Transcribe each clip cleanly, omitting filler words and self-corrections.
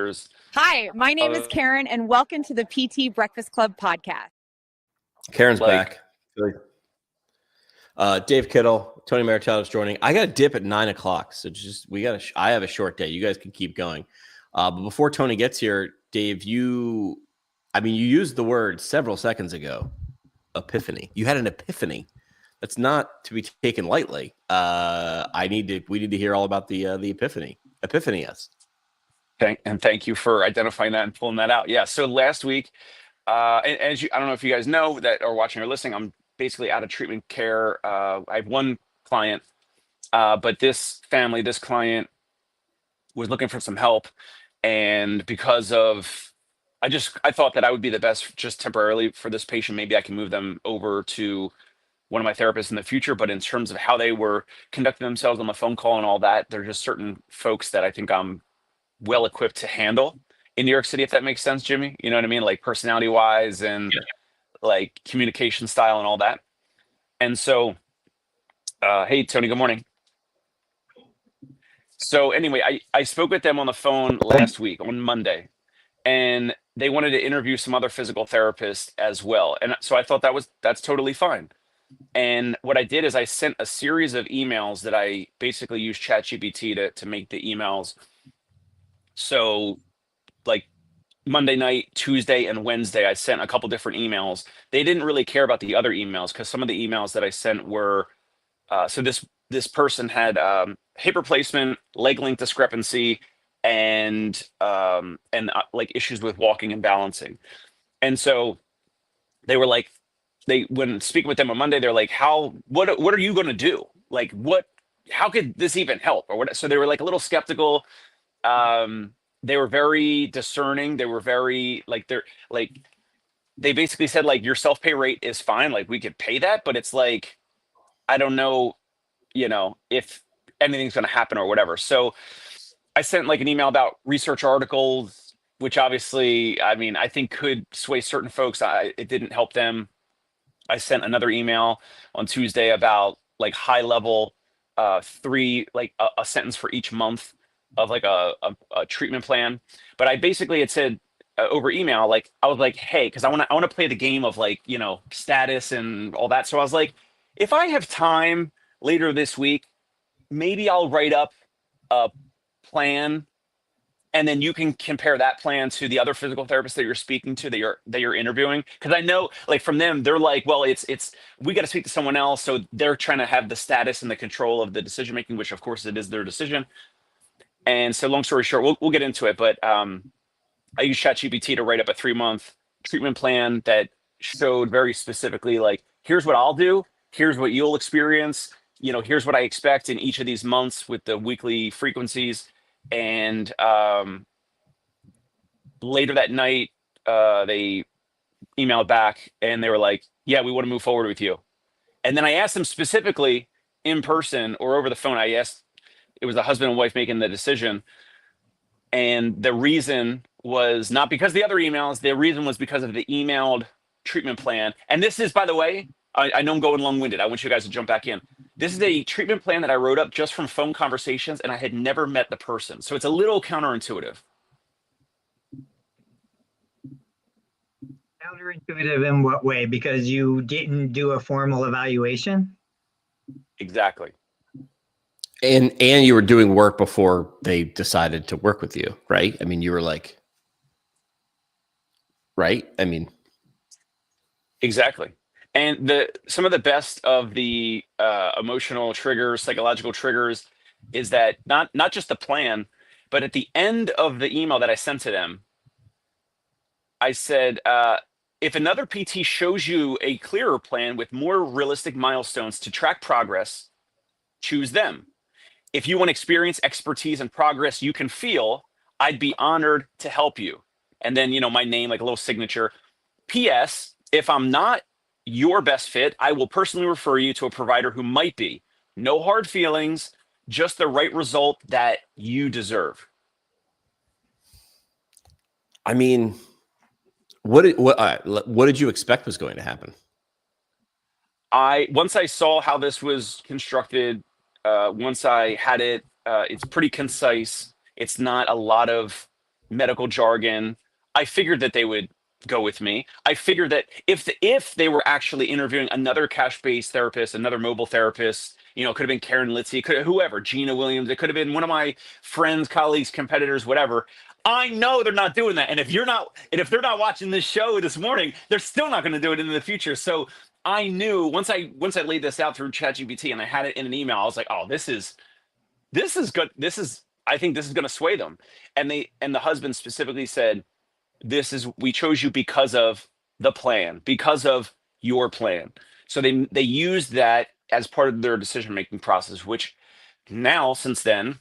years. Hi, my name is Karen, and welcome to the PT Breakfast Club podcast. Karen's back. Dave Kittle, Tony Maritello is joining. I got a dip at 9 o'clock, so I have a short day. You guys can keep going. But before Tony gets here, Dave, you used the word several seconds ago, epiphany. You had an epiphany. That's not to be taken lightly. We need to hear all about the epiphany. Epiphany-us. Thank you for identifying that and pulling that out. Yeah. So last week, and I don't know if you guys know that are watching or listening, I'm basically out of treatment care. I have one client, but this client was looking for some help, and because of, I thought that I would be the best just temporarily for this patient. Maybe I can move them over to one of my therapists in the future. But in terms of how they were conducting themselves on the phone call and all that, there are just certain folks that I think I'm well equipped to handle in New York City, if that makes sense, Jimmy. You know what I mean? Like personality wise and like communication style and all that. And so, hey, Tony, good morning. So anyway, I spoke with them on the phone last week on Monday, and they wanted to interview some other physical therapists as well. And so I thought that's totally fine. And what I did is I sent a series of emails that I basically used ChatGPT to make the emails. So like Monday night, Tuesday, and Wednesday, I sent a couple different emails. They didn't really care about the other emails because some of the emails that I sent were, so this person had hip replacement, leg length discrepancy, and like issues with walking and balancing. And so they were like, when speaking with them on Monday, they're like, what are you going to do? Like, how could this even help? Or what? So they were like a little skeptical. They were very discerning. They were very they basically said like, your self-pay rate is fine. Like we could pay that, but it's like, I don't know, if anything's going to happen or whatever. So I sent like an email about research articles, which obviously, I think could sway certain folks. It didn't help them. I sent another email on Tuesday about like high level, a sentence for each month of like a treatment plan. But I basically had said over email, like I was like, hey, because I want to play the game of like, status and all that. So I was like, if I have time later this week, maybe I'll write up a plan, and then you can compare that plan to the other physical therapists that you're speaking to, that you're interviewing. Because I know, like from them, they're like, well, it's we got to speak to someone else, so they're trying to have the status and the control of the decision making, which of course it is their decision. And so, long story short, we'll get into it. But I used ChatGPT to write up a 3-month treatment plan that showed very specifically, like, here's what I'll do, here's what you'll experience. Here's what I expect in each of these months with the weekly frequencies. And later that night, they emailed back and they were like, yeah, we want to move forward with you. And then I asked them specifically in person or over the phone. I asked, it was the husband and wife making the decision. And the reason was not because of the other emails. The reason was because of the emailed treatment plan. And this is, by the way, I know I'm going long-winded. I want you guys to jump back in. This is a treatment plan that I wrote up just from phone conversations, and I had never met the person. So it's a little counterintuitive. Counterintuitive in what way? Because you didn't do a formal evaluation? Exactly. And you were doing work before they decided to work with you, right? You were like, right? Exactly. And some of the best of the emotional triggers, psychological triggers, is that not just the plan, but at the end of the email that I sent to them, I said, if another PT shows you a clearer plan with more realistic milestones to track progress, choose them. If you want experience, expertise, and progress you can feel, I'd be honored to help you. And then, my name, like a little signature. P.S. If I'm not your best fit, I will personally refer you to a provider who might be. No hard feelings, just the right result that you deserve. What did you expect was going to happen? Once I saw how this was constructed, once I had it, it's pretty concise. It's not a lot of medical jargon. I figured that they would go with me. I figured that if they were actually interviewing another cash-based therapist, another mobile therapist, it could have been Karen Litzy, it could have whoever, Gina Williams, it could have been one of my friends, colleagues, competitors, whatever. I know they're not doing that. And if they're not watching this show this morning, they're still not going to do it in the future. So I knew once I laid this out through ChatGPT and I had it in an email, I was like, oh, this is good. I think this is going to sway them. And the husband specifically said, we chose you because of the plan, because of your plan. So they used that as part of their decision-making process, which now, since then,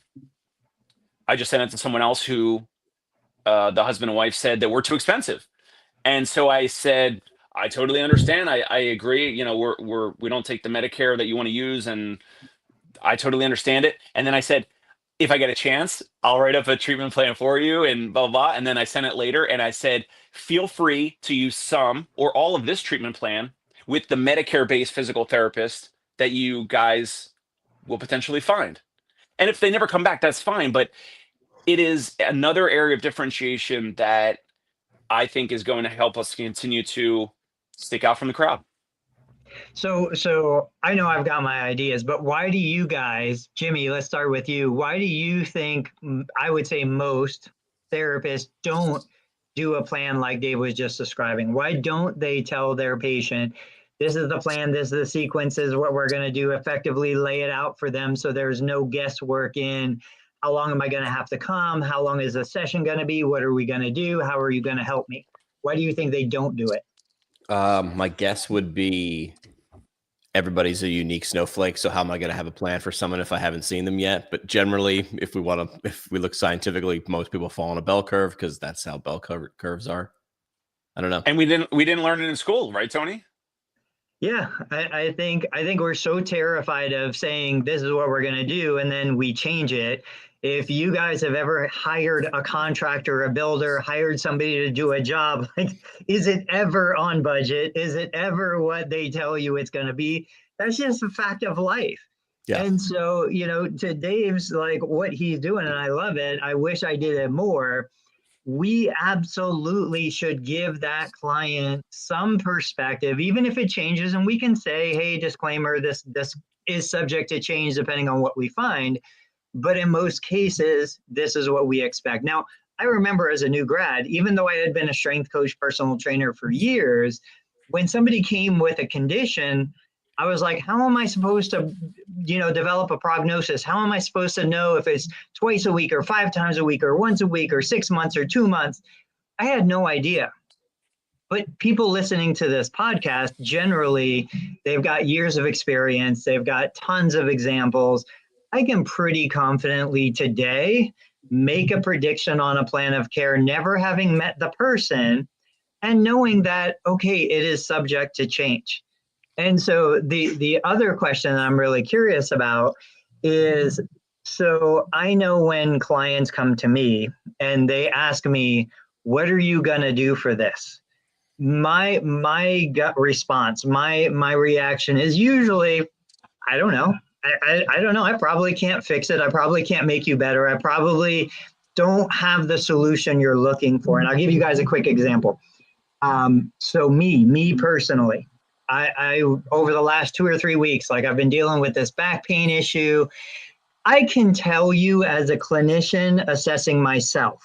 I just sent it to someone else who the husband and wife said that we're too expensive. And so I said, I totally understand. I agree. We don't take the Medicare that you want to use, and I totally understand it. And then I said, if I get a chance, I'll write up a treatment plan for you and blah, blah, blah. And then I sent it later and I said, feel free to use some or all of this treatment plan with the Medicare-based physical therapist that you guys will potentially find. And if they never come back, that's fine. But it is another area of differentiation that I think is going to help us continue to stick out from the crowd. So I know I've got my ideas, but why do you guys, Jimmy, let's start with you. Why do you think, I would say most therapists don't do a plan like Dave was just describing? Why don't they tell their patient, this is the plan, this is the sequence, this is what we're going to do, effectively lay it out for them so there's no guesswork in how long am I going to have to come? How long is the session going to be? What are we going to do? How are you going to help me? Why do you think they don't do it? My guess would be everybody's a unique snowflake. So how am I going to have a plan for someone if I haven't seen them yet? But generally, if we look scientifically, most people fall on a bell curve because that's how bell curves are. I don't know. And we didn't learn it in school, right, Tony? Yeah, I think we're so terrified of saying this is what we're going to do, and then we change it. If you guys have ever hired a contractor, a builder, hired somebody to do a job, like, is it ever on budget? Is it ever what they tell you it's going to be? That's just a fact of life. Yeah. And so, to Dave's, like, what he's doing, and I love it. I wish I did it more. We absolutely should give that client some perspective, even if it changes, and we can say, hey, disclaimer, this is subject to change depending on what we find. But in most cases, this is what we expect. Now, I remember as a new grad, even though I had been a strength coach, personal trainer for years, when somebody came with a condition, I was like, how am I supposed to, develop a prognosis? How am I supposed to know if it's twice a week or 5 times a week or once a week or 6 months or 2 months? I had no idea. But people listening to this podcast, generally, they've got years of experience. They've got tons of examples. I can pretty confidently today make a prediction on a plan of care, never having met the person and knowing that, okay, it is subject to change. And so the other question that I'm really curious about is, so I know when clients come to me and they ask me, what are you going to do for this? My gut response, my reaction is usually, I don't know. I don't know. I probably can't fix it. I probably can't make you better. I probably don't have the solution you're looking for. And I'll give you guys a quick example. So me personally, I over the last 2 or 3 weeks, like, I've been dealing with this back pain issue. I can tell you as a clinician assessing myself,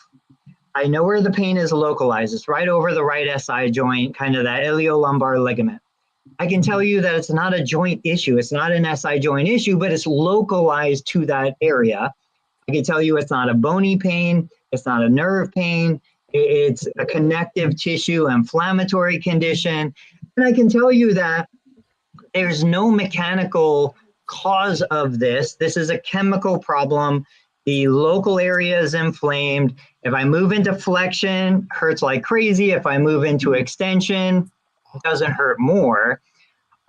I know where the pain is localized. It's right over the right SI joint, kind of that iliolumbar ligament. I can tell you that it's not a joint issue. It's not an SI joint issue, but it's localized to that area. I can tell you it's not a bony pain. It's not a nerve pain. It's a connective tissue inflammatory condition. And I can tell you that there's no mechanical cause of this. This is a chemical problem. The local area is inflamed. If I move into flexion, hurts like crazy. If I move into extension, it doesn't hurt more.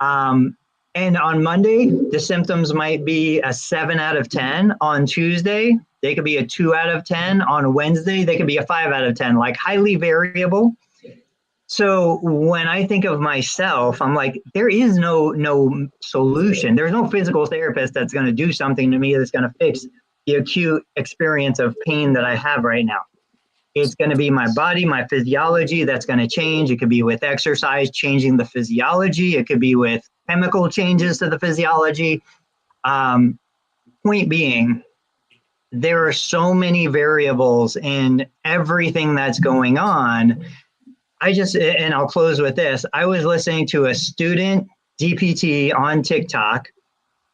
And on Monday, the symptoms might be a 7 out of 10. On Tuesday, they could be a 2 out of 10. On Wednesday, they could be a 5 out of 10, like highly variable. So when I think of myself, I'm like, there is no solution. There's no physical therapist that's going to do something to me that's going to fix the acute experience of pain that I have right now. It's going to be my body, my physiology that's going to change. It could be with exercise, changing the physiology. It could be with chemical changes to the physiology. Point being, there are so many variables in everything that's going on. And I'll close with this. I was listening to a student DPT on TikTok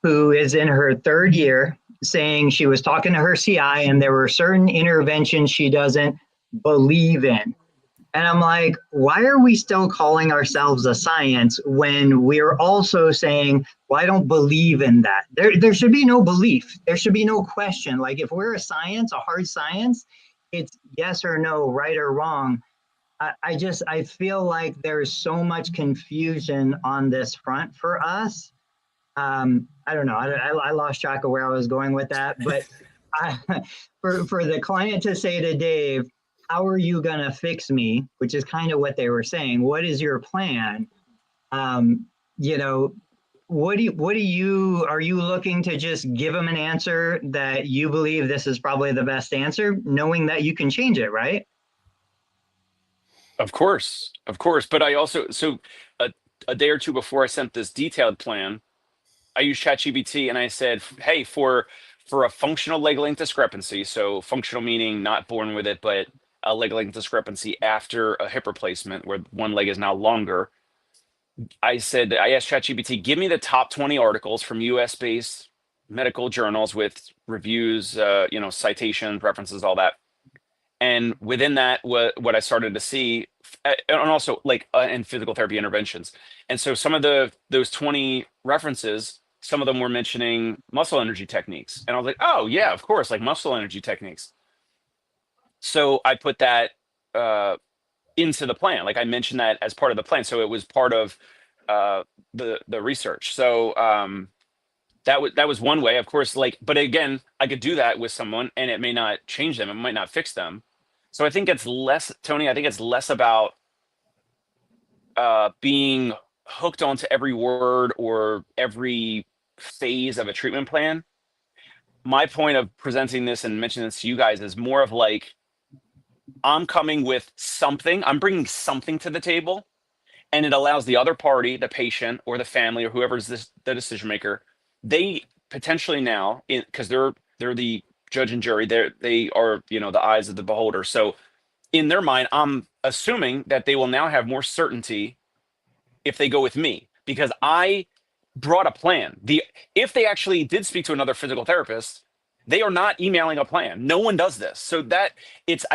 who is in her 3rd year saying she was talking to her CI and there were certain interventions she doesn't believe in. And I'm like, why are we still calling ourselves a science when we're also saying, well, I don't believe in that? There should be no belief. There should be no question. Like if we're a science, a hard science, it's yes or no, right or wrong. I feel like there's so much confusion on this front for us. I don't know. I lost track of where I was going with that, but for the client to say to Dave, how are you going to fix me? Which is kind of what they were saying. What is your plan? You know, are you looking to just give them an answer that you believe this is probably the best answer, knowing that you can change it, right? Of course. But I also, so a day or two before I sent this detailed plan, I used ChatGPT and I said, hey, for a functional leg length discrepancy, so functional meaning not born with it, but a leg length discrepancy after a hip replacement where one leg is now longer. I asked ChatGPT, give me the top 20 articles from US-based medical journals with reviews, citations, references, all that. And within that, what I started to see, and also in physical therapy interventions. And so some of those 20 references, some of them were mentioning muscle energy techniques. And I was like, oh yeah, of course, like muscle energy techniques. So I put that into the plan. Like I mentioned that as part of the plan. So it was part of the research. So that was one way, of course, but again, I could do that with someone and it may not change them. It might not fix them. So I think it's less, Tony, I think it's less about being hooked onto every word or every phase of a treatment plan. My point of presenting this and mentioning this to you guys is more of like, I'm coming with something, I'm bringing something to the table, and it allows the other party, the patient or the family or whoever's the decision maker, they potentially now, because they're the judge and jury, they are, the eyes of the beholder. So in their mind, I'm assuming that they will now have more certainty if they go with me because I brought a plan. If they actually did speak to another physical therapist, they are not emailing a plan. No one does this. So I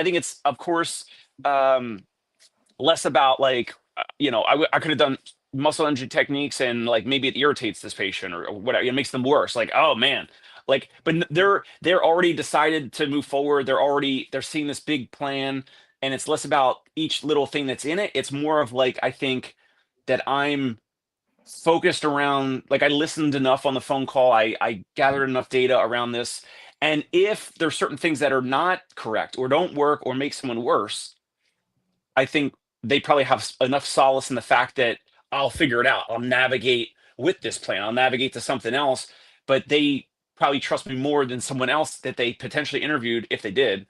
think it's of course less about I could have done muscle energy techniques and maybe it irritates this patient or whatever. It makes them worse. Oh man, but they're already decided to move forward. They're seeing this big plan and it's less about each little thing that's in it. It's more of I think that I'm focused around, I listened enough on the phone call. I gathered enough data around this. And if there's certain things that are not correct or don't work or make someone worse, I think they probably have enough solace in the fact that I'll figure it out. I'll navigate with this plan. I'll navigate to something else, but they probably trust me more than someone else that they potentially interviewed, if they did,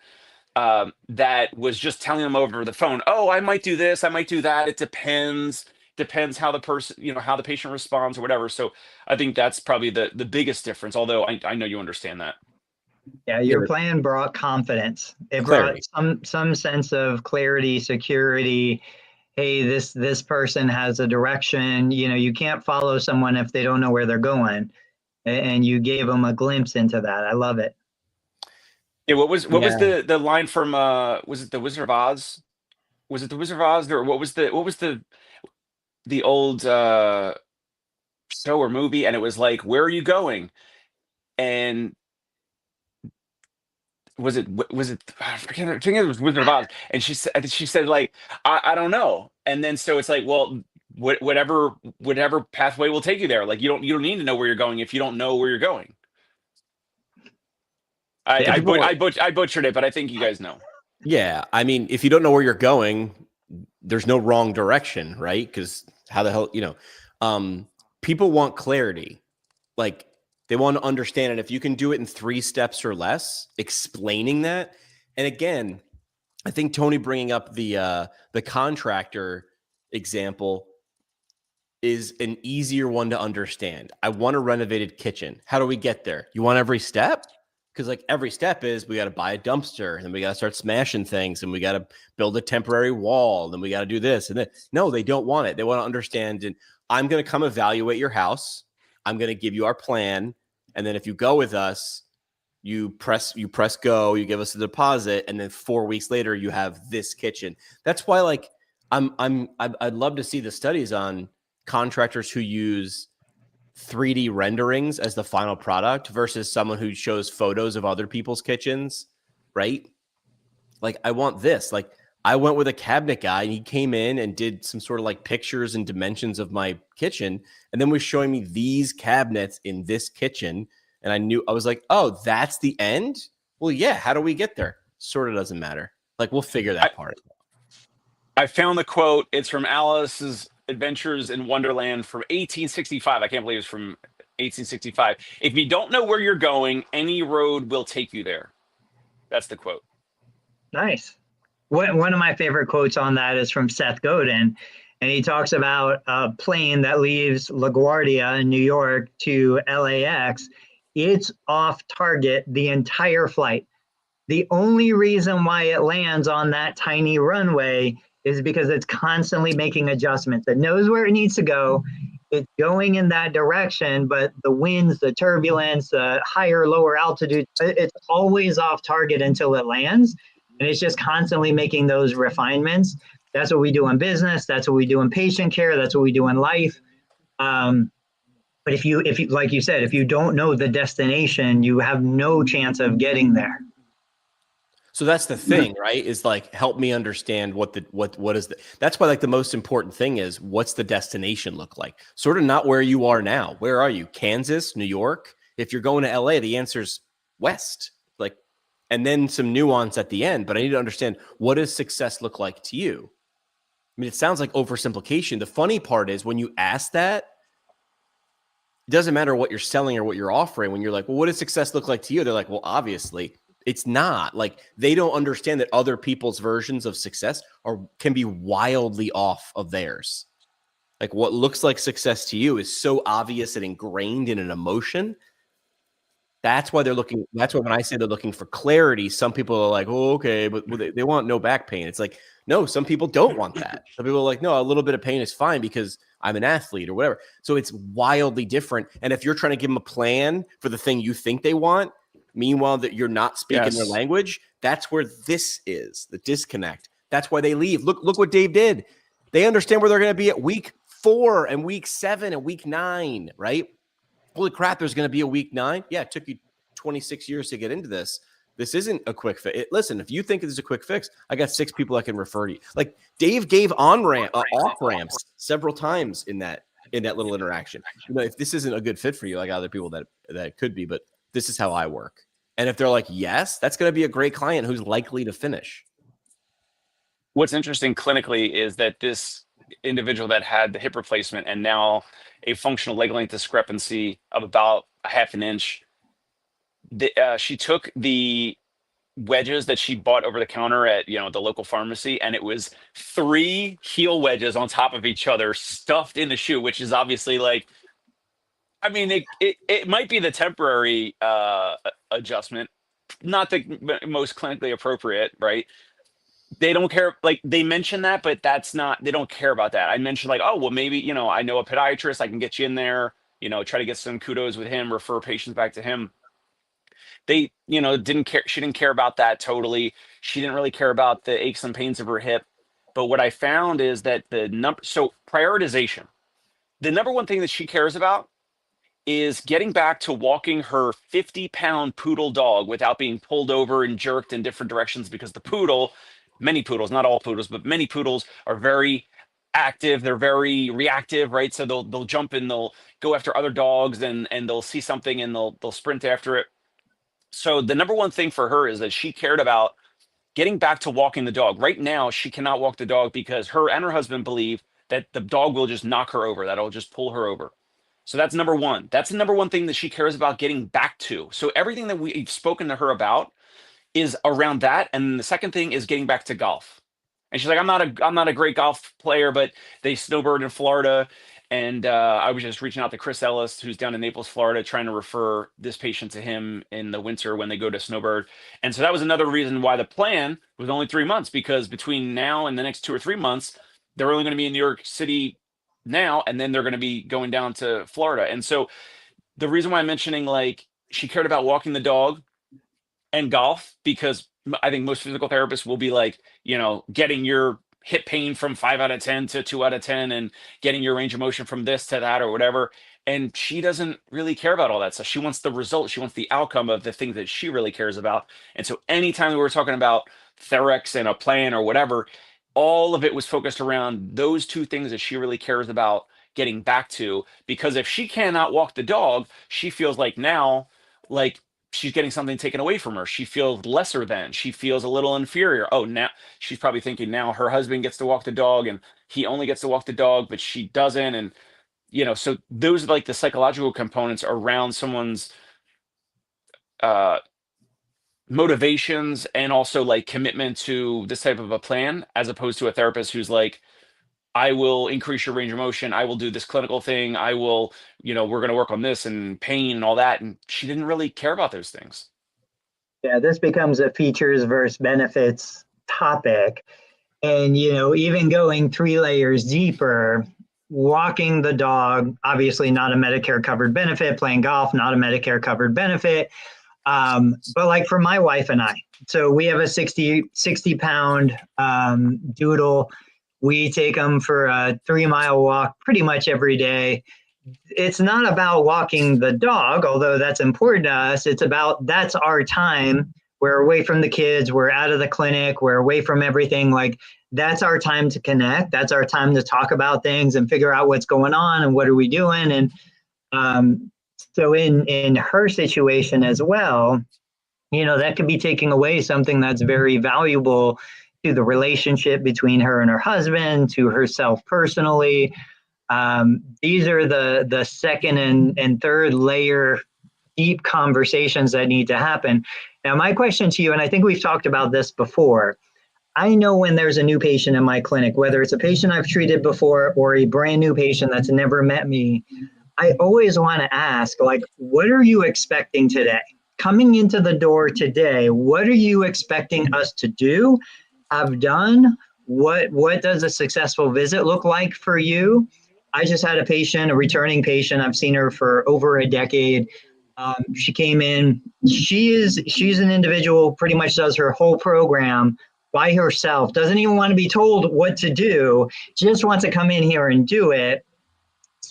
that was just telling them over the phone, oh, I might do this, I might do that. It depends how the person, how the patient responds or whatever. So I think that's probably the biggest difference, although I know you understand that. Yeah, your plan brought confidence. It Clarity. brought some sense of clarity, security. Hey, this person has a direction. You can't follow someone if they don't know where they're going. And you gave them a glimpse into that. I love it. Yeah, what was the line from was it the Wizard of Oz? Was it the Wizard of Oz or what was the old show or movie? And it was where are you going? And was it I forget, it was Wizard of Oz, and she said I don't know, and then so it's well, whatever pathway will take you there. You don't need to know where you're going if you don't know where you're going. I butchered it, but I think you guys know. Yeah, I mean, if you don't know where you're going, there's no wrong direction, right? Because how the hell, people want clarity, they want to understand it. If you can do it in 3 steps or less, explaining that. And again, I think Tony bringing up the contractor example is an easier one to understand. I want a renovated kitchen. How do we get there? You want every step? Because like every step is we got to buy a dumpster, and then we got to start smashing things, and we got to build a temporary wall, and then we got to do this and that. No, they don't want it. They want to understand. And I'm going to come evaluate your house. I'm going to give you our plan, and then if you go with us, you press go. You give us a deposit, and then 4 weeks later, you have this kitchen. That's why, like, I'd love to see the studies on contractors who use 3D renderings as the final product versus someone who shows photos of other people's kitchens, right? Like, I want this. Like, I went with a cabinet guy, and he came in and did some sort of like pictures and dimensions of my kitchen, and then was showing me these cabinets in this kitchen, and I was like, oh, that's the end? Well, yeah, how do we get there? Sort of doesn't matter. Like, we'll figure that part out. I found the quote. It's from Alice's Adventures in Wonderland from 1865. I can't believe it's from 1865. If you don't know where you're going, any road will take you there. That's the quote. Nice. One of my favorite quotes on that is from Seth Godin, and he talks about a plane that leaves LaGuardia in New York to LAX. It's off target the entire flight. The only reason why it lands on that tiny runway is because it's constantly making adjustments. It knows where it needs to go. It's going in that direction, but the winds, the turbulence, the higher, lower altitude, it's always off target until it lands. And it's just constantly making those refinements. That's what we do in business. That's what we do in patient care. That's what we do in life. But if you, like you said, if you don't know the destination, you have no chance of getting there. So that's the thing, right? Is like, help me understand what is the, that's why like the most important thing is, what's the destination look like? Sort of not where you are now. Where are you? Kansas, New York? If you're going to LA, the answer's west, like, and then some nuance at the end, but I need to understand, what does success look like to you? I mean, it sounds like oversimplification. The funny part is when you ask that, it doesn't matter what you're selling or what you're offering. When you're like, well, what does success look like to you? They're like, well, obviously. It's not. Like, they don't understand that other people's versions of success can be wildly off of theirs. Like, what looks like success to you is so obvious and ingrained in an emotion. That's why they're looking. That's why when I say they're looking for clarity, some people are like, oh, okay, but they want no back pain. It's like, no, some people don't want that. Some people are like, no, a little bit of pain is fine because I'm an athlete or whatever. So it's wildly different. And if you're trying to give them a plan for the thing you think they want, meanwhile that you're not speaking their language, that's where this is, the disconnect. That's why they leave. Look what Dave did. They understand where they're going to be at week 4 and week 7 and week 9, right? Holy crap, there's going to be a week 9. Yeah, it took you 26 years to get into this. This isn't a quick fix. Listen, if you think this is a quick fix, I got 6 people I can refer to you. Like, Dave gave off ramps several times in that little interaction. You know, if this isn't a good fit for you, I got other people that it could be, but this is how I work. And if they're like, yes, that's going to be a great client who's likely to finish. What's interesting clinically is that this individual that had the hip replacement and now a functional leg length discrepancy of about a half an inch, she took the wedges that she bought over the counter at the local pharmacy, and it was 3 heel wedges on top of each other stuffed in the shoe, which is obviously like, I mean, it might be the temporary adjustment, not the most clinically appropriate, right? They don't care. Like, they mention that, but they don't care about that. I mentioned like, oh, well, maybe, I know a podiatrist, I can get you in there, try to get some kudos with him, refer patients back to him. They, didn't care. She didn't care about that totally. She didn't really care about the aches and pains of her hip. But what I found is that so prioritization, the number one thing that she cares about is getting back to walking her 50-pound poodle dog without being pulled over and jerked in different directions, because many poodles, not all poodles, but many poodles are very active. They're very reactive, right? So they'll jump and they'll go after other dogs, and they'll see something and they'll sprint after it. So the number one thing for her is that she cared about getting back to walking the dog. Right now, she cannot walk the dog because her and her husband believe that the dog will just knock her over, that'll just pull her over. So that's number one. That's the number one thing that she cares about getting back to. So everything that we've spoken to her about is around that. And the second thing is getting back to golf. And she's like, I'm not a great golf player, but they snowbird in Florida. And I was just reaching out to Chris Ellis, who's down in Naples, Florida, trying to refer this patient to him in the winter when they go to snowbird. And so that was another reason why the plan was only 3 months, because between now and the next 2 or 3 months, they're only going to be in New York City now, and then they're going to be going down to Florida. And so the reason why I'm mentioning, like, she cared about walking the dog and golf, because I think most physical therapists will be like, getting your hip pain from 5 out of 10 to 2 out of 10, and getting your range of motion from this to that or whatever. And she doesn't really care about all that stuff. She wants the result. She wants the outcome of the things that she really cares about. And so anytime we were talking about Therex and a plan or whatever, all of it was focused around those two things that she really cares about getting back to. Because if she cannot walk the dog, she feels like now, like, she's getting something taken away from her. She feels lesser than. She feels a little inferior. Oh, now she's probably thinking now her husband gets to walk the dog and he only gets to walk the dog, but she doesn't. And, so those are like the psychological components around someone's uh, motivations, and also like commitment to this type of a plan, as opposed to a therapist who's like, I will increase your range of motion. I will do this clinical thing. I will, we're going to work on this and pain and all that. And she didn't really care about those things. Yeah, this becomes a features versus benefits topic. And, even going 3 layers deeper, walking the dog, obviously not a Medicare covered benefit, playing golf, not a Medicare covered benefit. But like for my wife and I, so we have a 60 pound doodle. We take them for a 3-mile walk pretty much every day. It's not about walking the dog, although that's important to us. It's about, that's our time. We're away from the kids. We're out of the clinic. We're away from everything. Like, that's our time to connect. That's our time to talk about things and figure out what's going on and what are we doing. And so in her situation as well, that could be taking away something that's very valuable to the relationship between her and her husband, to herself personally. These are the second and third layer deep conversations that need to happen. Now, my question to you, and I think we've talked about this before, I know when there's a new patient in my clinic, whether it's a patient I've treated before or a brand new patient that's never met me, I always want to ask, like, what are you expecting today? Coming into the door today, what are you expecting us to do? Have done? What does a successful visit look like for you? I just had a returning patient. I've seen her for over a decade. She came in. She's an individual, pretty much does her whole program by herself. Doesn't even want to be told what to do. Just wants to come in here and do it.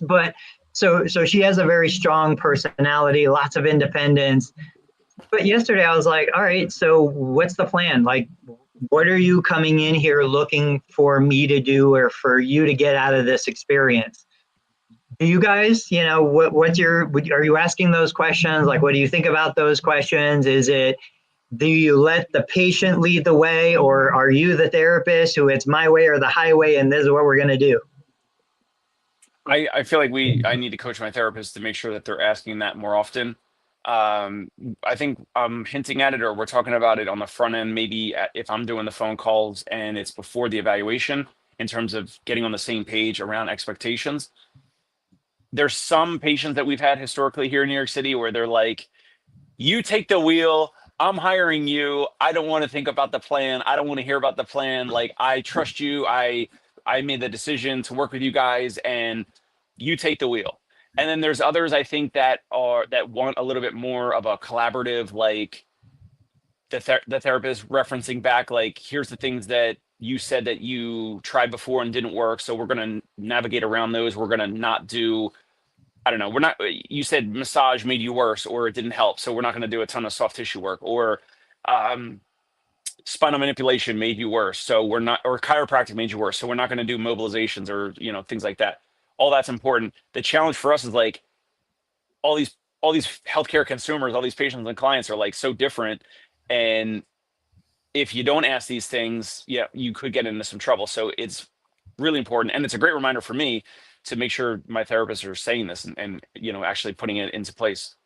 But so she has a very strong personality, lots of independence. But yesterday I was like, all right, so what's the plan? Like, what are you coming in here looking for me to do or for you to get out of this experience? Do you guys, are you asking those questions? Like, what do you think about those questions? Do you let the patient lead the way, or are you the therapist who it's my way or the highway and this is what we're going to do? I feel like I need to coach my therapist to make sure that they're asking that more often. I think I'm hinting at it, or we're talking about it on the front end, maybe if I'm doing the phone calls and it's before the evaluation, in terms of getting on the same page around expectations. There's some patients that we've had historically here in New York City where they're like, you take the wheel, I'm hiring you. I don't want to think about the plan. I don't want to hear about the plan. Like, I trust you. I made the decision to work with you guys, and you take the wheel. And then there's others, I think, that want a little bit more of a collaborative, like the therapist referencing back, like, here's the things that you said that you tried before and didn't work. So we're going to navigate around those. We're going to not do, I don't know, you said massage made you worse or it didn't help. So we're not going to do a ton of soft tissue work, or spinal manipulation made you worse. So we're not, or chiropractic made you worse. So we're not going to do mobilizations or, things like that. All that's important. The challenge for us is like all these healthcare consumers, all these patients and clients are like so different. And if you don't ask these things, you could get into some trouble. So it's really important. And it's a great reminder for me to make sure my therapists are saying this and actually putting it into place.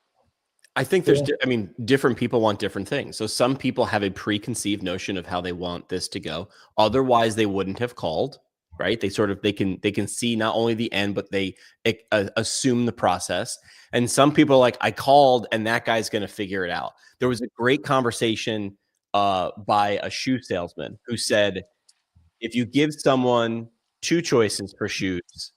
I think there's, I mean, different people want different things. So some people have a preconceived notion of how they want this to go. Otherwise, they wouldn't have called, right? They sort of, they can see not only the end, but they assume the process. And some people are like, I called and that guy's going to figure it out. There was a great conversation by a shoe salesman who said, if you give someone 2 choices for shoes,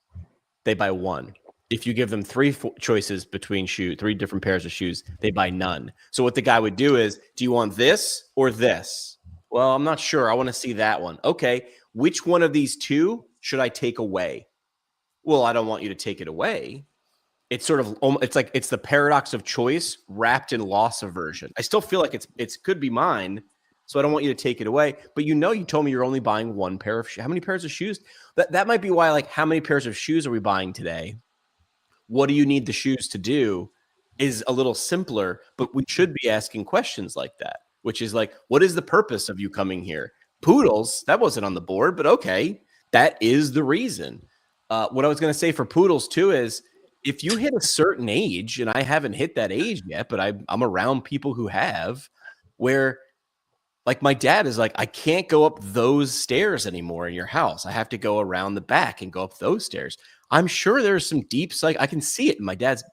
they buy 1. If you give them 3 choices between 3 different pairs of shoes, they buy none. So what the guy would do is, do you want this or this? Well, I'm not sure. I want to see that one. Okay. Which one of these 2 should I take away? Well, I don't want you to take it away. It's sort of, it's the paradox of choice wrapped in loss aversion. I still feel like it could be mine. So I don't want you to take it away. But you told me you're only buying 1 pair of shoes. How many pairs of shoes? That might be why, like, how many pairs of shoes are we buying today? What do you need the shoes to do is a little simpler, but we should be asking questions like that, which is like, what is the purpose of you coming here? Poodles, that wasn't on the board, but okay, that is the reason. What I was going to say for poodles too is if you hit a certain age, and I haven't hit that age yet, but I'm around people who have, where like my dad is like, I can't go up those stairs anymore in your house. I have to go around the back and go up those stairs. I'm sure there's some deep, like I can see it in my dad's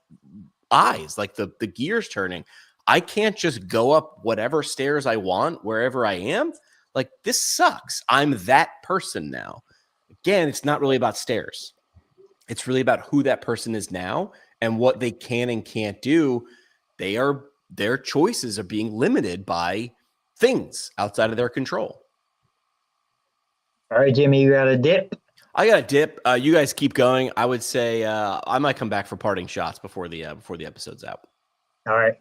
eyes, like the gears turning. I can't just go up whatever stairs I want, wherever I am. Like, this sucks. I'm that person now. Again, it's not really about stairs. It's really about who that person is now and what they can and can't do. Their choices are being limited by things outside of their control. All right, Jimmy, you got a dip? I got a dip. You guys keep going. I would say I might come back for parting shots before the episode's out. All right.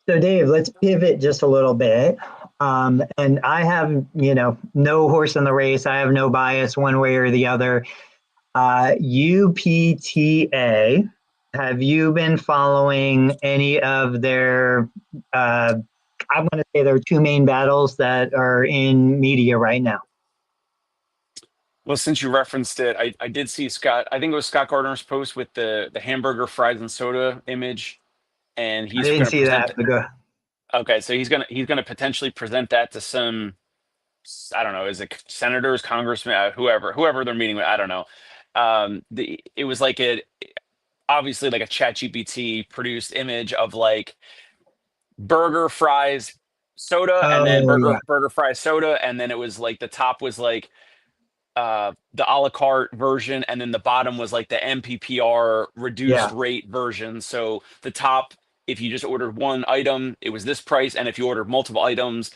So Dave, let's pivot just a little bit. And I have, no horse in the race. I have no bias one way or the other. UPTA, have you been following any of their, I want to say there are 2 main battles that are in media right now? Well, since you referenced it, I did see Scott. I think it was Scott Gardner's post with the hamburger, fries, and soda image, and he's. I didn't see that. Okay, so he's gonna potentially present that to some, I don't know, is it senators, congressmen, whoever they're meeting with? I don't know. It was like obviously like a ChatGPT produced image of like burger, fries, soda, and then burger, fries, soda, and then it was like the top was like the a la carte version, and then the bottom was like the MPPR reduced rate version. So the top, if you just ordered 1 item, it was this price, and if you ordered multiple items,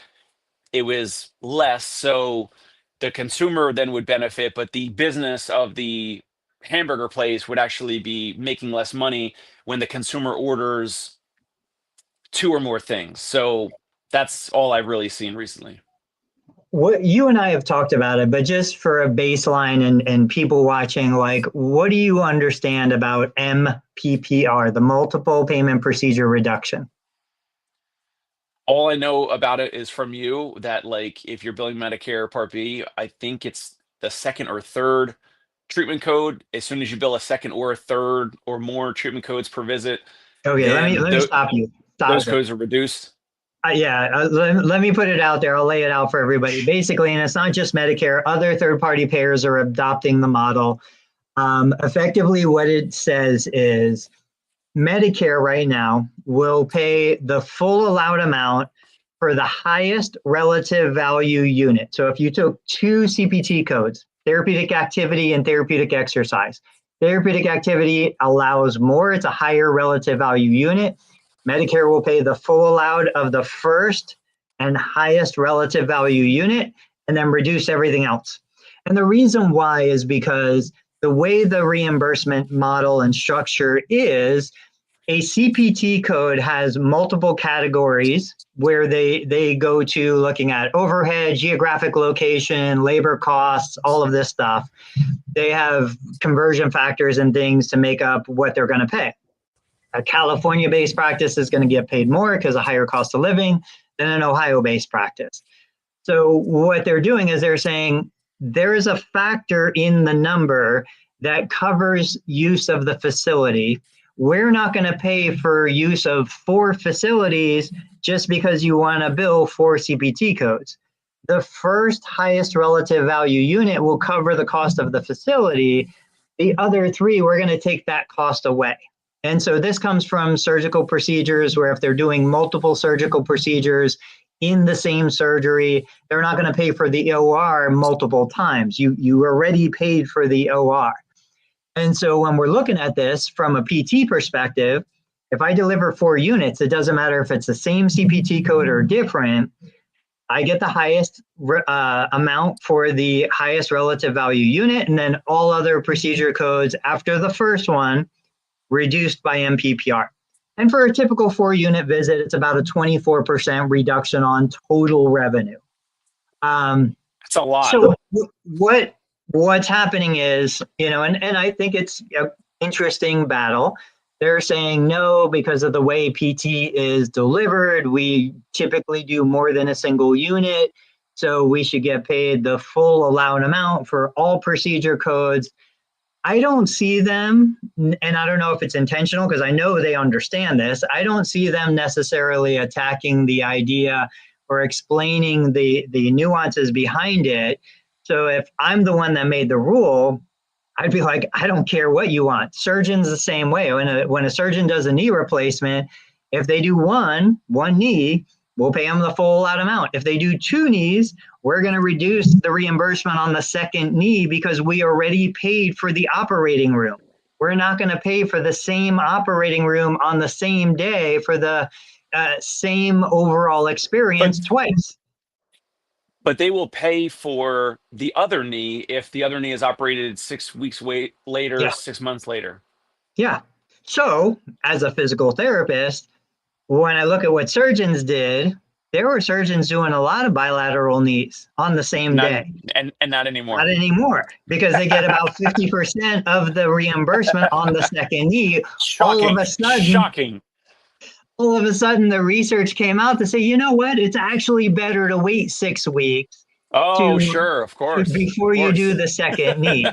it was less. So the consumer then would benefit, but the business of the hamburger place would actually be making less money when the consumer orders 2 or more things. So that's all I've really seen recently. What you and I have talked about it, but just for a baseline and people watching, like, what do you understand about MPPR, the multiple payment procedure reduction? All I know about it is from you that, like, if you're billing Medicare Part B, I think it's the 2nd or 3rd treatment code. As soon as you bill a 2nd or a 3rd or more treatment codes per visit. Okay, let me stop you. Those codes are reduced. Let me put it out there. I'll lay it out for everybody. Basically, and it's not just Medicare, other third-party payers are adopting the model. Effectively, what it says is Medicare right now will pay the full allowed amount for the highest relative value unit. So if you took 2 CPT codes, therapeutic activity and therapeutic exercise, therapeutic activity allows more, it's a higher relative value unit. Medicare will pay the full allowed of the first and highest relative value unit and then reduce everything else. And the reason why is because the way the reimbursement model and structure is, a CPT code has multiple categories where they go to looking at overhead, geographic location, labor costs, all of this stuff. They have conversion factors and things to make up what they're going to pay. A California-based practice is going to get paid more because of higher cost of living than an Ohio-based practice. So what they're doing is they're saying there is a factor in the number that covers use of the facility we're not going to pay for use of 4 facilities just because you want to bill 4 CPT codes. The first highest relative value unit will cover the cost of the facility. The other 3, we're going to take that cost away. And so this comes from surgical procedures where if they're doing multiple surgical procedures in the same surgery, they're not going to pay for the OR multiple times. You already paid for the OR. And so when we're looking at this from a PT perspective, if I deliver 4 units, it doesn't matter if it's the same CPT code or different, I get the highest amount for the highest relative value unit, and then all other procedure codes after the first one reduced by MPPR. And for a typical 4-unit visit, it's about a 24% reduction on total revenue. It's a lot. So what's happening is, and I think it's an interesting battle. They're saying no, because of the way PT is delivered, we typically do more than a single unit. So we should get paid the full allowed amount for all procedure codes. I don't see them, and I don't know if it's intentional because I know they understand this. I don't see them necessarily attacking the idea or explaining the nuances behind it. So if I'm the one that made the rule, I'd be like, I don't care what you want. Surgeons the same way. When a surgeon does a knee replacement, if they do one knee, we'll pay them the full allowed amount. If they do 2 knees, we're going to reduce the reimbursement on the second knee because we already paid for the operating room. We're not going to pay for the same operating room on the same day for the same overall experience twice. But they will pay for the other knee if the other knee is operated 6 weeks later, Yeah. 6 months later. Yeah. So as a physical therapist, when I look at what surgeons did, there were surgeons doing a lot of bilateral knees on the same day. And not anymore. Not anymore, because they get about 50% of the reimbursement on the second knee. Shocking. All of a sudden, the research came out to say, you know what? It's actually better to wait 6 weeks. Oh, sure, of course. Before you do the second knee.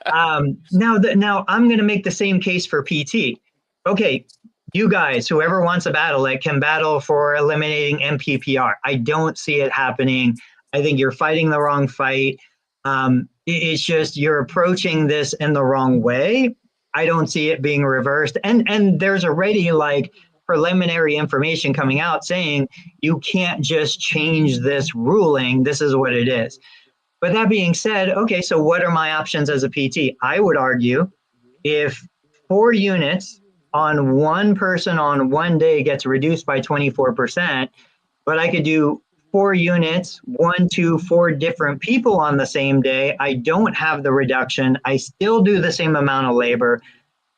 Now I'm going to make the same case for PT. Okay, you guys, whoever wants to battle it, can battle for eliminating MPPR. I don't see it happening. I think you're fighting the wrong fight. It's just you're approaching this in the wrong way. I don't see it being reversed. And there's already preliminary information coming out saying you can't just change this ruling. This is what it is. But that being said, okay, so what are my options as a PT? I would argue if 4 units on one person on one day gets reduced by 24%, but I could do 4 units, 1 to 4 different people on the same day. I don't have the reduction. I still do the same amount of labor.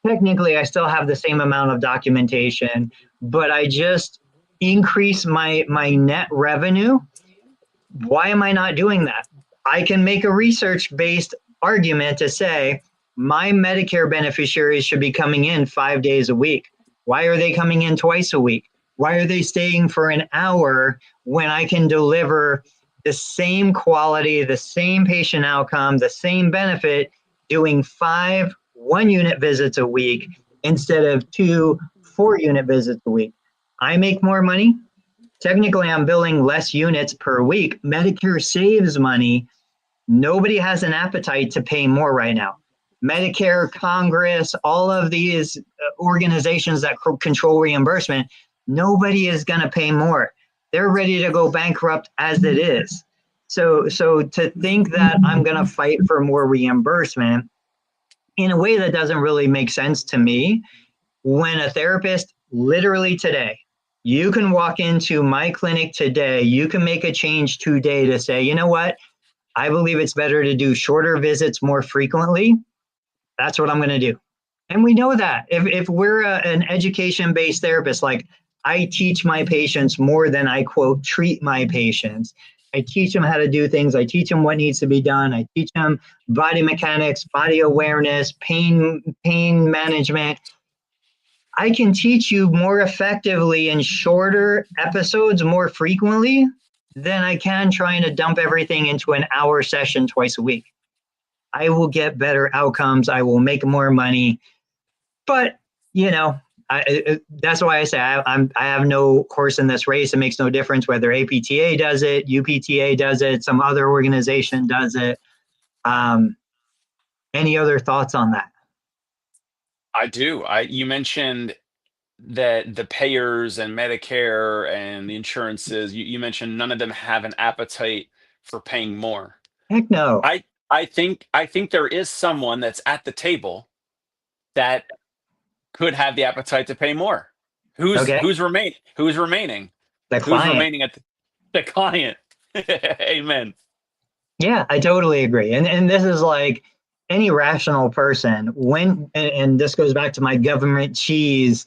Technically, I still have the same amount of documentation, but I just increase my net revenue. Why am I not doing that? I can make a research-based argument to say my Medicare beneficiaries should be coming in 5 days a week. Why are they coming in twice a week? Why are they staying for an hour when I can deliver the same quality, the same patient outcome, the same benefit, doing 5 1-unit visits a week instead of 2 4-unit visits a week? I make more money. Technically, I'm billing less units per week. Medicare saves money. Nobody has an appetite to pay more right now. Medicare, Congress, all of these organizations that control reimbursement, nobody is going to pay more. They're ready to go bankrupt as it is. So to think that I'm going to fight for more reimbursement in a way that doesn't really make sense to me, when a therapist literally today, you can walk into my clinic today, you can make a change today to say, you know what? I believe it's better to do shorter visits more frequently. That's what I'm going to do. And we know that if we're an education-based therapist, like I teach my patients more than I quote, treat my patients. I teach them how to do things. I teach them what needs to be done. I teach them body mechanics, body awareness, pain management. I can teach you more effectively in shorter episodes more frequently than I can trying to dump everything into an hour session twice a week. I will get better outcomes. I will make more money. But you know, that's why I say I have no horse in this race. It makes no difference whether APTA does it, UPTA does it, some other organization does it. Any other thoughts on that? I do. You mentioned that the payers and Medicare and the insurances, you mentioned none of them have an appetite for paying more. Heck no. I think there is someone that's at the table that could have the appetite to pay more. Who's Okay. who's remain who's remaining? The Who's client. remaining at the client? Amen. Yeah, I totally agree. And this is like any rational person and this goes back to my government cheese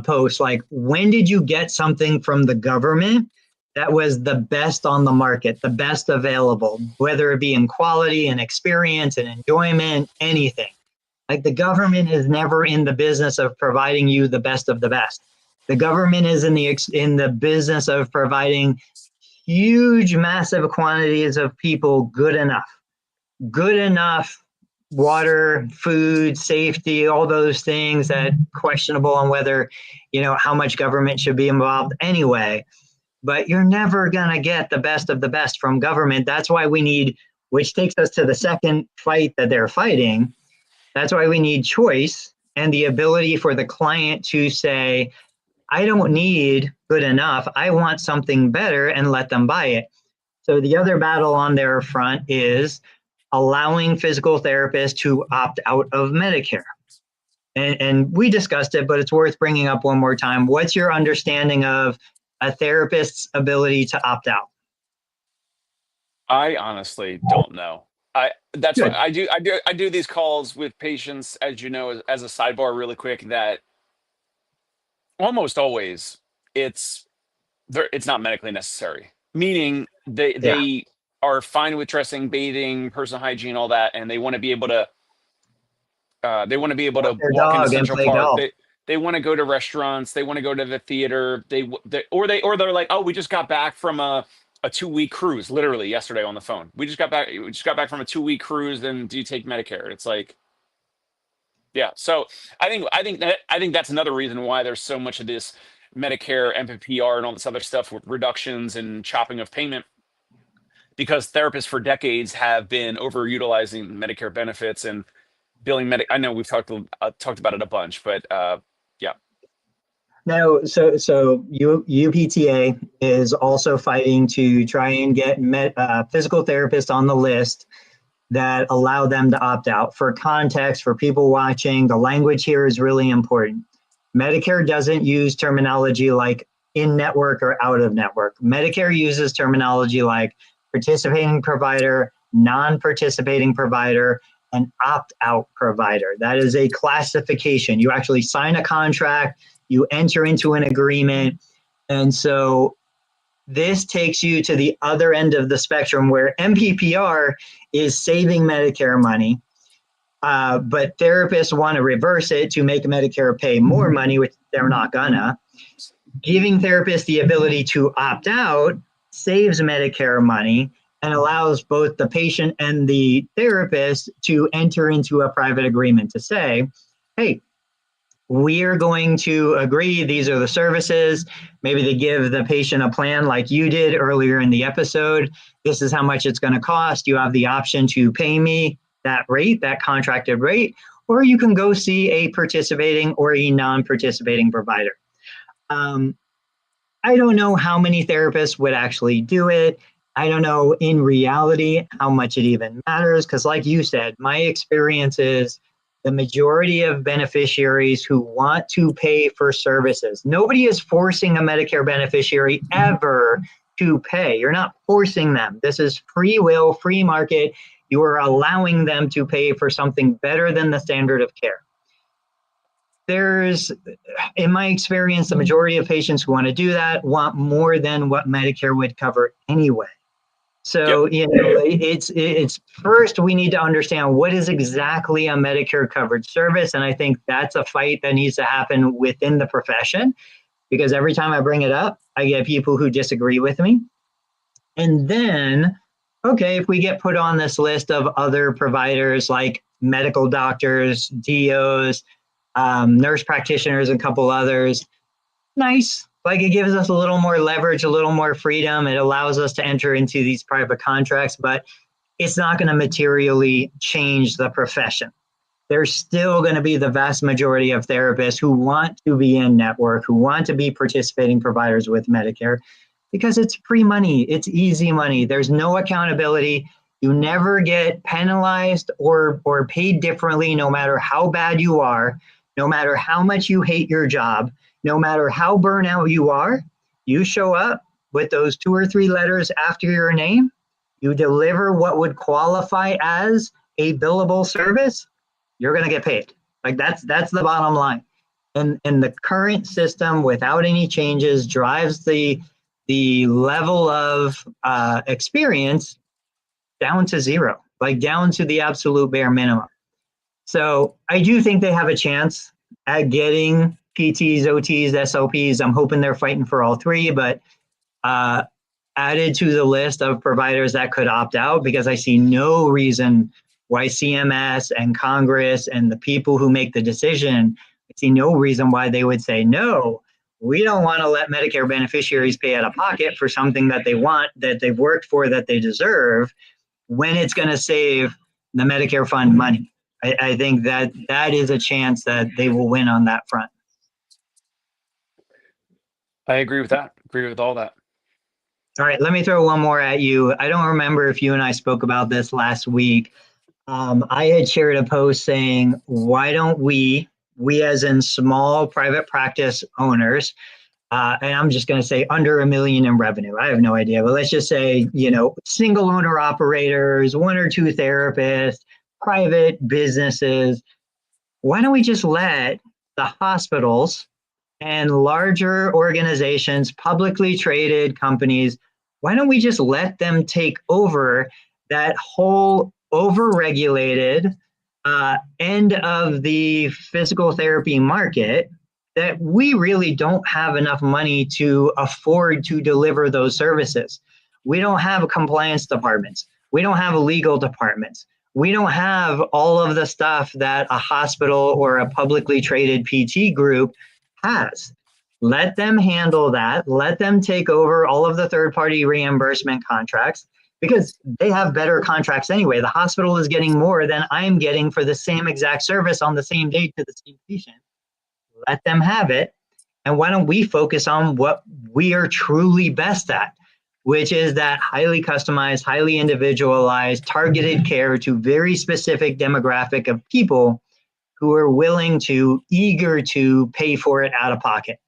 post, like when did you get something from the government that was the best on the market, the best available, whether it be in quality and experience and enjoyment, anything. Like the government is never in the business of providing you the best of the best. The government is in the business of providing huge, massive quantities of people good enough water, food, safety, all those things that questionable on whether, how much government should be involved anyway. But you're never going to get the best of the best from government. That's why we need, which takes us to the second fight that they're fighting. That's why we need choice and the ability for the client to say, I don't need good enough. I want something better, and let them buy it. So the other battle on their front is allowing physical therapists to opt out of Medicare. And we discussed it, but it's worth bringing up one more time. What's your understanding of a therapist's ability to opt out? I honestly don't know. That's Good. what I do these calls with patients, as you know, as a sidebar really quick, that almost always it's not medically necessary. Meaning they are fine with dressing, bathing, personal hygiene, all that, and they want to be able to Walk their walk into dog and Central play Park. golf. They want to go to restaurants. They want to go to the theater. They're like, oh, we just got back from a 2-week cruise, literally yesterday on the phone. We just got back from a 2-week cruise. Then do you take Medicare? It's like, yeah. So I think that's another reason why there's so much of this Medicare, MPPR, and all this other stuff with reductions and chopping of payment, because therapists for decades have been overutilizing Medicare benefits and billing I know we've talked about it a bunch, but yeah. No, so UPTA is also fighting to try and get physical therapists on the list that allow them to opt out. For context, for people watching, the language here is really important. Medicare doesn't use terminology like in-network or out-of-network. Medicare uses terminology like participating provider, non-participating provider, and opt-out provider. That is a classification. You actually sign a contract, you enter into an agreement, and so this takes you to the other end of the spectrum where MPPR is saving Medicare money, but therapists want to reverse it to make Medicare pay more money, which they're not gonna. Giving therapists the ability to opt out saves Medicare money and allows both the patient and the therapist to enter into a private agreement to say, hey, we're going to agree, these are the services. Maybe they give the patient a plan like you did earlier in the episode. This is how much it's going to cost. You have the option to pay me that rate, that contracted rate, or you can go see a participating or a non-participating provider. I don't know how many therapists would actually do it. I don't know in reality how much it even matters, because like you said, my experience is the majority of beneficiaries who want to pay for services. Nobody is forcing a Medicare beneficiary ever to pay. You're not forcing them. This is free will, free market. You are allowing them to pay for something better than the standard of care. There's, in my experience, the majority of patients who want to do that want more than what Medicare would cover anyway. So, it's first we need to understand what is exactly a Medicare covered service. And I think that's a fight that needs to happen within the profession, because every time I bring it up, I get people who disagree with me. And then, okay, if we get put on this list of other providers like medical doctors, DOs, nurse practitioners, and a couple others. Nice. Like it gives us a little more leverage, a little more freedom. It allows us to enter into these private contracts, but it's not going to materially change the profession. There's still going to be the vast majority of therapists who want to be in network, who want to be participating providers with Medicare, because it's free money. It's easy money. There's no accountability. You never get penalized or paid differently, no matter how bad you are, no matter how much you hate your job, no matter how burnout you are. You show up with those 2 or 3 letters after your name. You deliver what would qualify as a billable service. You're going to get paid. Like that's the bottom line. And the current system, without any changes, drives the level of experience down to 0, like down to the absolute bare minimum. So I do think they have a chance at getting PTs, OTs, SLPs. I'm hoping they're fighting for all 3, but added to the list of providers that could opt out, because I see no reason why CMS and Congress and the people who make the decision, I see no reason why they would say, no, we don't want to let Medicare beneficiaries pay out of pocket for something that they want, that they've worked for, that they deserve, when it's going to save the Medicare fund money. I think that is a chance that they will win on that front. I agree with that. Agree with all that. All right, let me throw one more at you. I don't remember if you and I spoke about this last week. I had shared a post saying, why don't we as in small private practice owners, and I'm just going to say under $1 million in revenue. I have no idea, but let's just say, single owner operators, 1 or 2 therapists, private businesses. Why don't we just let the hospitals and larger organizations, publicly traded companies, why don't we just let them take over that whole overregulated end of the physical therapy market that we really don't have enough money to afford to deliver those services? We don't have compliance departments. We don't have legal departments. We don't have all of the stuff that a hospital or a publicly traded PT group has. Let them handle that. Let them take over all of the third-party reimbursement contracts, because they have better contracts anyway. The hospital is getting more than I'm getting for the same exact service on the same day to the same patient. Let them have it. And why don't we focus on what we are truly best at, which is that highly customized, highly individualized, targeted care to very specific demographic of people who are willing to, eager to pay for it out of pocket.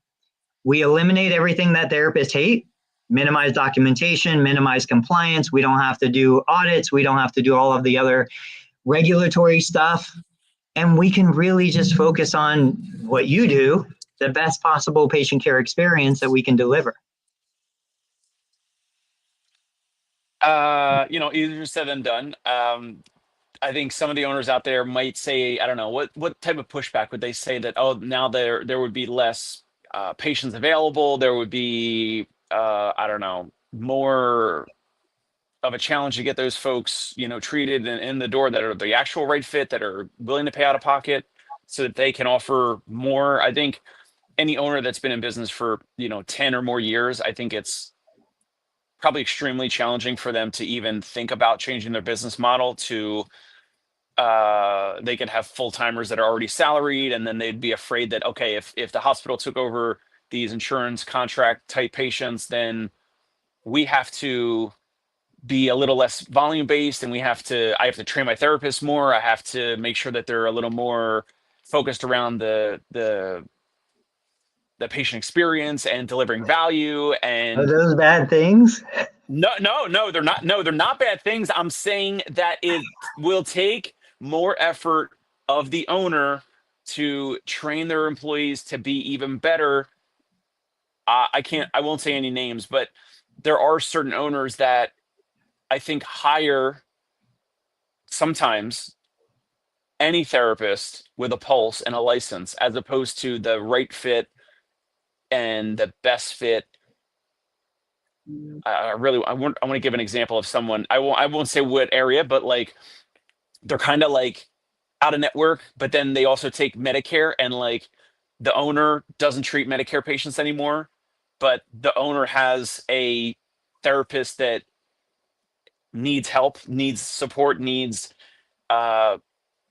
We eliminate everything that therapists hate, minimize documentation, minimize compliance. We don't have to do audits. We don't have to do all of the other regulatory stuff. And we can really just focus on what you do, the best possible patient care experience that we can deliver. Easier said than done. I think some of the owners out there might say, I don't know, what type of pushback would they say that, oh, now there would be less patients available. There would be, I don't know, more of a challenge to get those folks, treated in the door that are the actual right fit, that are willing to pay out of pocket so that they can offer more. I think any owner that's been in business for, 10 or more years, I think it's probably extremely challenging for them to even think about changing their business model to they could have full-timers that are already salaried, and then they'd be afraid that, okay, if the hospital took over these insurance contract type patients, then we have to be a little less volume based, and I have to train my therapists more. I have to make sure that they're a little more focused around the patient experience and delivering value. And are those bad things? No, they're not. No, they're not bad things. I'm saying that it will take more effort of the owner to train their employees to be even better. I won't say any names, but there are certain owners that I think hire sometimes any therapist with a pulse and a license, as opposed to the right fit and the best fit. I want to give an example of someone. I won't say what area, but like they're kind of like out of network, but then they also take Medicare, and like the owner doesn't treat Medicare patients anymore, but the owner has a therapist that needs help, needs support, uh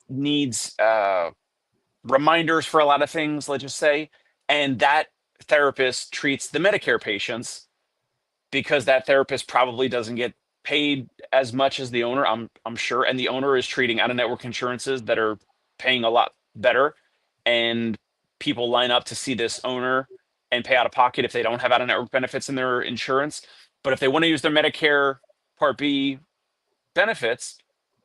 needs reminders for a lot of things, let's just say, and that therapist treats the Medicare patients because that therapist probably doesn't get paid as much as the owner, I'm sure, and the owner is treating out of network insurances that are paying a lot better, and people line up to see this owner and pay out of pocket if they don't have out of network benefits in their insurance. But if they want to use their Medicare Part B benefits,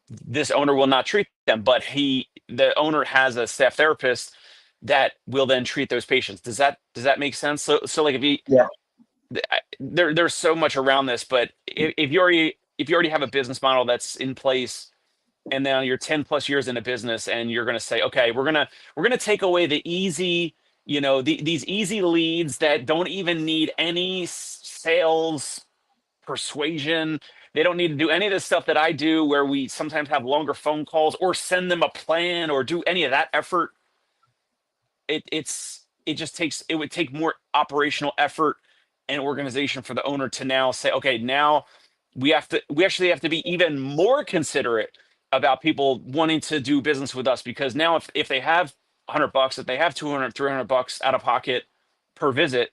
this owner will not treat them, but the owner has a staff therapist that will then treat those patients. Does that make sense? So like if you, Yeah. there's so much around this, but if you already have a business model that's in place, and now you're 10 plus years in a business, and you're going to say, okay, we're going to take away the easy, these easy leads that don't even need any sales persuasion. They don't need to do any of the stuff that I do, where we sometimes have longer phone calls or send them a plan or do any of that effort. It would take more operational effort and organization for the owner to now say, okay, now we actually have to be even more considerate about people wanting to do business with us, because now if they have $100, if they have $200, $300 out of pocket per visit,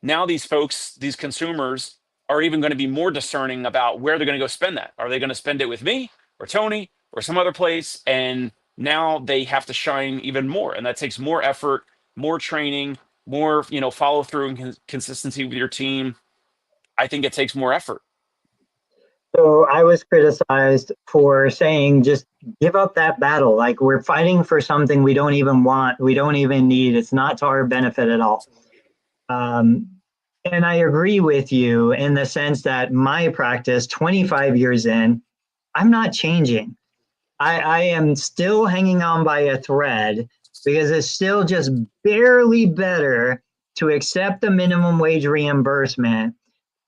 now these folks, these consumers, are even going to be more discerning about where they're going to go spend that. Are they going to spend it with me or Tony or some other place? And now they have to shine even more, and that takes more effort, more training, more follow through and consistency with your team. I think it takes more effort. So I was criticized for saying, just give up that battle. Like, we're fighting for something we don't even want, we don't even need. It's not to our benefit at all. And I agree with you in the sense that my practice, 25 years in, I'm not changing. I am still hanging on by a thread, because it's still just barely better to accept the minimum wage reimbursement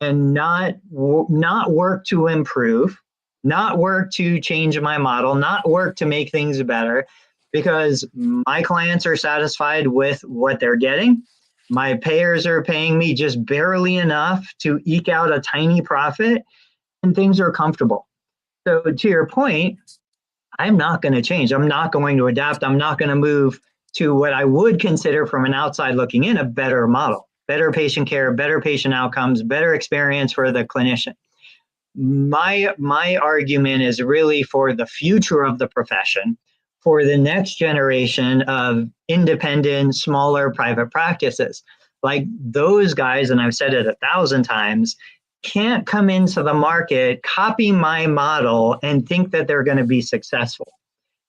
and not work to improve, not work to change my model, not work to make things better, because my clients are satisfied with what they're getting. My payers are paying me just barely enough to eke out a tiny profit, and things are comfortable. So to your point, I'm not going to change. I'm not going to adapt. I'm not going to move to what I would consider, from an outside looking in, a better model, better patient care, better patient outcomes, better experience for the clinician. My argument is really for the future of the profession, for the next generation of independent, smaller private practices. Like those guys, and I've said it 1,000 times, can't come into the market, copy my model, and think that they're going to be successful.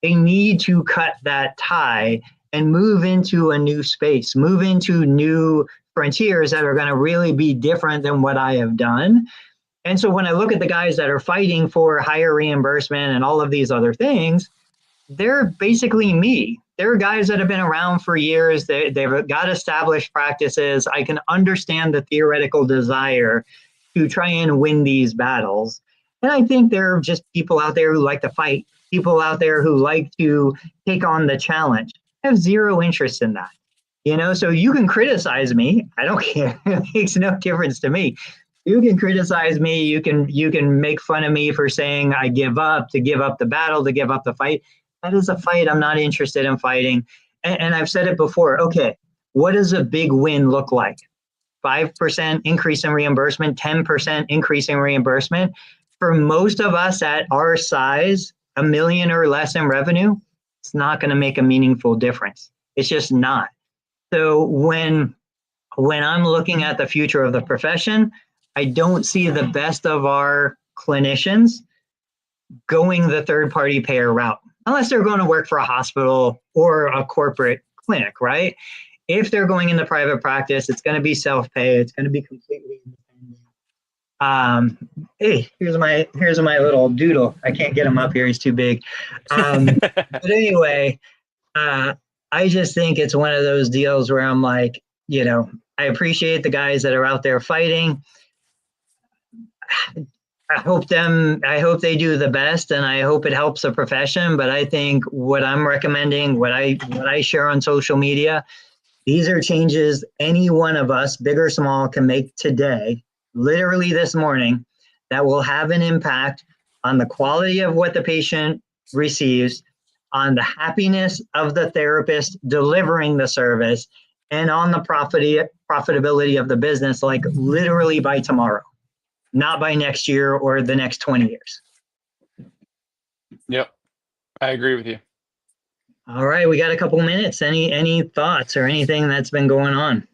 They need to cut that tie and move into a new space, move into new frontiers that are going to really be different than what I have done. And so when I look at the guys that are fighting for higher reimbursement and all of these other things, they're basically me. They're guys that have been around for years. They've got established practices. I can understand the theoretical desire to try and win these battles. And I think there are just people out there who like to fight, people out there who like to take on the challenge. I have zero interest in that. So you can criticize me. I don't care. It makes no difference to me. You can criticize me. You can make fun of me for saying I give up, to give up the battle, to give up the fight. That is a fight I'm not interested in fighting. And I've said it before. Okay, what does a big win look like? 5% increase in reimbursement, 10% increase in reimbursement. For most of us at our size, $1 million or less in revenue, it's not going to make a meaningful difference. It's just not. So when I'm looking at the future of the profession, I don't see the best of our clinicians going the third-party payer route, unless they're going to work for a hospital or a corporate clinic, right? If they're going into private practice, it's going to be self-pay. It's going to be completely independent. Hey, here's my little doodle. I can't get him up here. He's too big. But anyway, I just think it's one of those deals where I'm like, I appreciate the guys that are out there fighting. I hope they do the best, and I hope it helps the profession. But I think what I'm recommending, what I share on social media, these are changes any one of us, big or small, can make today, literally this morning, that will have an impact on the quality of what the patient receives, on the happiness of the therapist delivering the service, and on the profitability of the business, like literally by tomorrow, not by next year or the next 20 years. Yep, I agree with you. All right, we got a couple minutes. Any thoughts or anything that's been going on?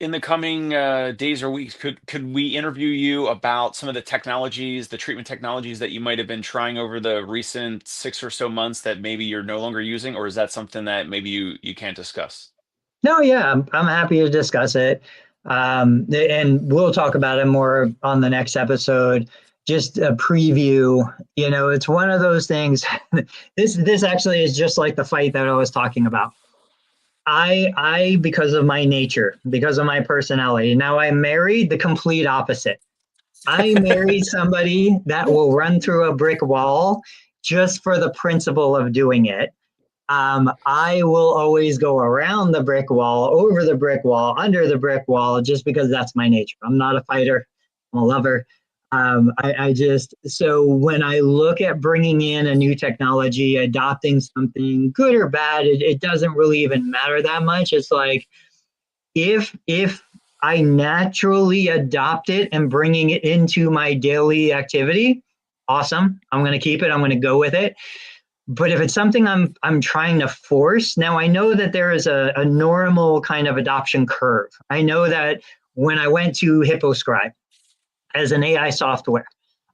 In the coming days or weeks, could we interview you about some of the technologies, the treatment technologies that you might have been trying over the recent 6 or so months that maybe you're no longer using, or is that something that maybe you can't discuss? No, yeah, I'm happy to discuss it. And we'll talk about it more on the next episode. Just a preview, it's one of those things. This actually is just like the fight that I was talking about. I because of my nature, because of my personality, now I married the complete opposite. I married somebody that will run through a brick wall just for the principle of doing it. I will always go around the brick wall, over the brick wall, under the brick wall, just because that's my nature. I'm not a fighter. I'm a lover. So when I look at bringing in a new technology, adopting something good or bad, it doesn't really even matter that much. It's like, if I naturally adopt it and bringing it into my daily activity, awesome. I'm going to keep it. I'm going to go with it. But if it's something I'm trying to force, now I know that there is a normal kind of adoption curve. I know that when I went to HippoScribe as an AI software,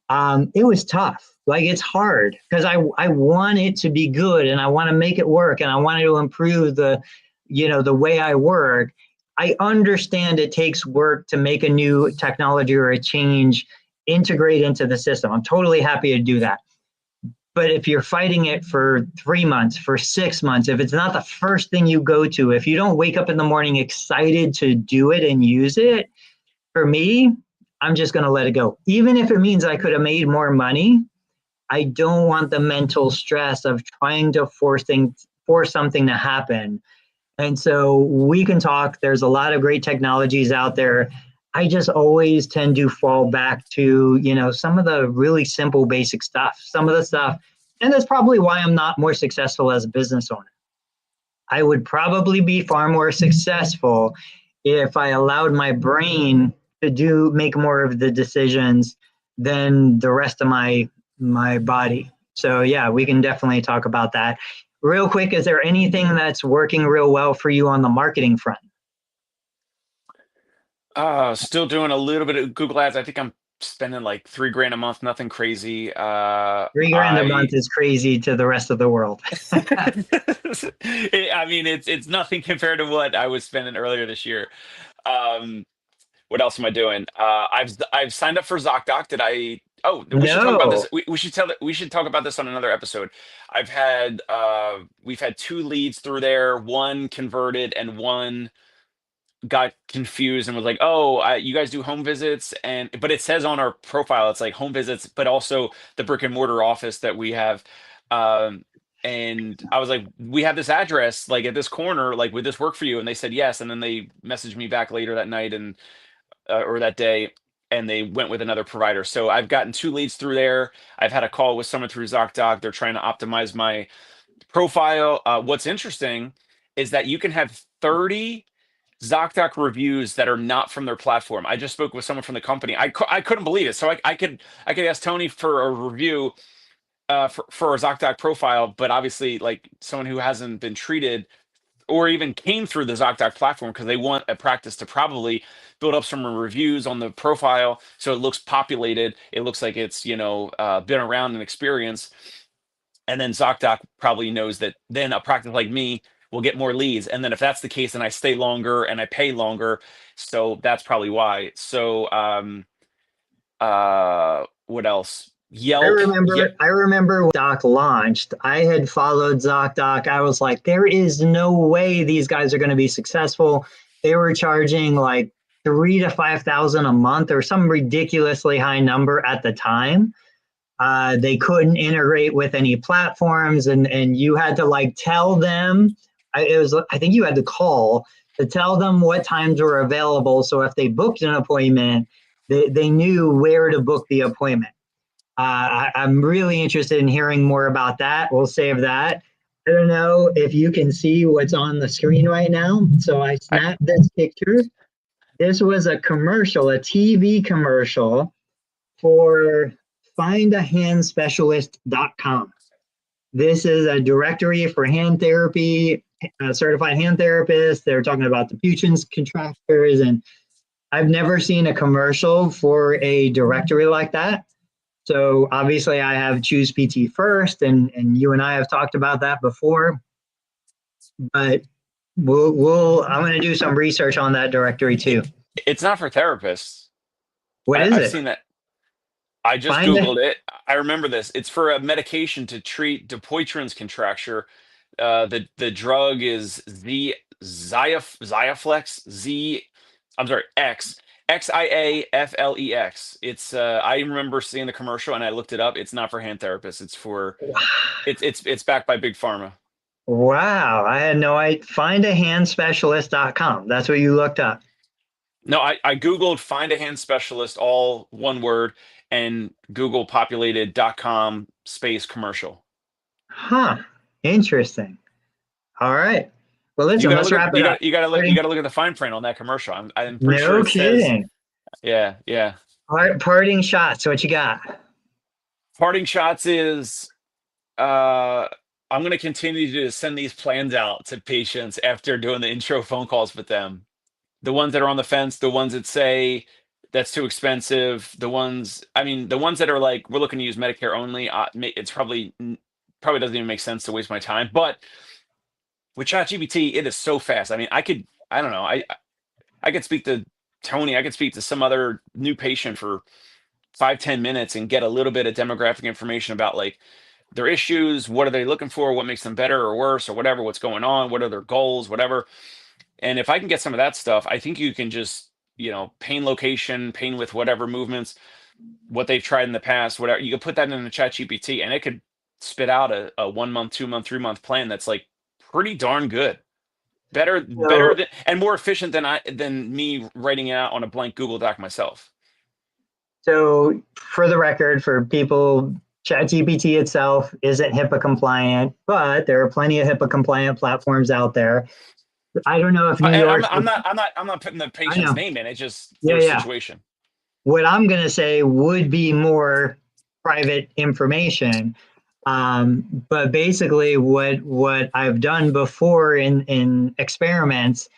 it was tough. Like, it's hard because I want it to be good and I want to make it work and I want to improve the way I work. I understand it takes work to make a new technology or a change integrate into the system. I'm totally happy to do that. But if you're fighting it for 3 months, for 6 months, if it's not the first thing you go to, if you don't wake up in the morning excited to do it and use it, for me, I'm just going to let it go. Even if it means I could have made more money, I don't want the mental stress of trying to force something to happen. And so we can talk. There's a lot of great technologies out there. I just always tend to fall back to, some of the really simple, basic stuff, some of the stuff. And that's probably why I'm not more successful as a business owner. I would probably be far more successful if I allowed my brain to make more of the decisions than the rest of my body. So yeah, we can definitely talk about that. Real quick, is there anything that's working real well for you on the marketing front? Still doing a little bit of Google Ads. I think I'm spending like $3,000 a month, nothing crazy. $3,000 a month is crazy to the rest of the world. I mean, it's nothing compared to what I was spending earlier this year. What else am I doing? I've signed up for ZocDoc. Did I? Oh, we should talk about this. We should talk about this on another episode. We've had 2 leads through there. One converted and one got confused and was like, "Oh, you guys do home visits," but it says on our profile it's like home visits, but also the brick and mortar office that we have. And I was like, "We have this address, like at this corner. Like, would this work for you?" And they said yes. And then they messaged me back later that night or that day, and they went with another provider. So I've gotten 2 leads through there. I've had a call with someone through ZocDoc. They're trying to optimize my profile. What's interesting is that you can have 30 ZocDoc reviews that are not from their platform. I just spoke with someone from the company. I couldn't believe it. So I could ask Tony for a review for a ZocDoc profile, but obviously like someone who hasn't been treated or even came through the ZocDoc platform, because they want a practice to probably build up some reviews on the profile so it looks populated. It looks like it's been around and experienced. And then ZocDoc probably knows that then a practice like me will get more leads. And then if that's the case, then I stay longer and I pay longer. So that's probably why. So what else? Yelp. I remember when Doc launched, I had followed ZocDoc. I was like, there is no way these guys are going to be successful. They were charging like 3,000 to 5,000 a month or some ridiculously high number at the time. They couldn't integrate with any platforms, and you had to like tell them. I think you had to call to tell them what times were available. So if they booked an appointment, they knew where to book the appointment. I'm really interested in hearing more about that. We'll save that. I don't know if you can see what's on the screen right now. So I snapped this picture. This was a commercial, a TV commercial for findahandspecialist.com. This is a directory for hand therapy, certified hand therapists. They're talking about the Dupuytren's contractors, and I've never seen a commercial for a directory like that. So obviously I have Choose PT First, and you and I have talked about that before, but I'm going to do some research on that directory too. It's not for therapists. What is it? I've seen that. I just Googled it. I remember this. It's for a medication to treat Dupuytren's contracture. The drug is Xiaflex, Xiaflex. It's I remember seeing the commercial and I looked it up. It's not for hand therapists. It's for it's backed by Big Pharma. Wow, I had no idea. Findahandspecialist.com. That's what you looked up. No, I Googled find a hand specialist, all one word, and Google populated .com space commercial. Huh. Interesting. All right. Well, listen, let's wrap it up. You gotta look at the fine print on that commercial. I'm pretty sure No it kidding. Says, yeah. All right, parting shots. What you got? Parting shots is I'm going to continue to send these plans out to patients after doing the intro phone calls with them. The ones that are on the fence, the ones that say that's too expensive, the ones that are like, we're looking to use Medicare only. It's probably doesn't even make sense to waste my time. But with ChatGPT, it is so fast. I mean, I could speak to Tony. I could speak to some other new patient for 5-10 minutes and get a little bit of demographic information about like their issues. What are they looking for? What makes them better or worse or whatever, what's going on? What are their goals, whatever. And if I can get some of that stuff, I think you can just, pain location, pain with whatever movements, what they've tried in the past, whatever. You can put that in the ChatGPT and it could spit out a 1 month, 2 month, 3 month plan that's like pretty darn good. Better than, and more efficient than me writing it out on a blank Google Doc myself. So for the record, for people, ChatGPT itself isn't HIPAA compliant, but there are plenty of HIPAA compliant platforms out there. I don't know if New York. I'm not putting the patient's name in. It's just their situation. What I'm going to say would be more private information. But basically what I've done before in experiments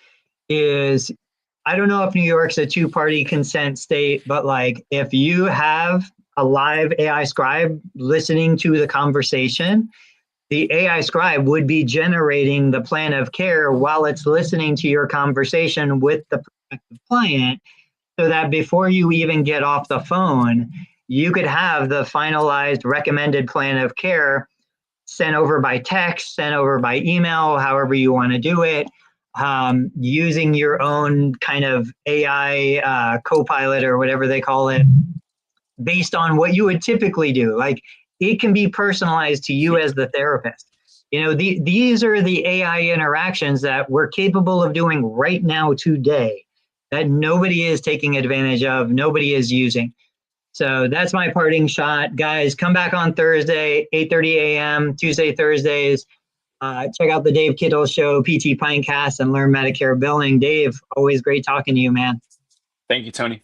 is, I don't know if New York's a two-party consent state, but like if you have a live AI scribe listening to the conversation, the AI scribe would be generating the plan of care while it's listening to your conversation with the prospective client, so that before you even get off the phone, you could have the finalized recommended plan of care sent over by text, sent over by email, however you want to do it, using your own kind of AI co-pilot or whatever they call it, based on what you would typically do. Like, it can be personalized to you as the therapist. These are the AI interactions that we're capable of doing right now today that nobody is taking advantage of, nobody is using. So that's my parting shot. Guys, come back on Thursday, 8:30 a.m., Tuesday, Thursdays. Check out the Dave Kittle Show, PT Pinecast, and learn Medicare billing. Dave, always great talking to you, man. Thank you, Tony.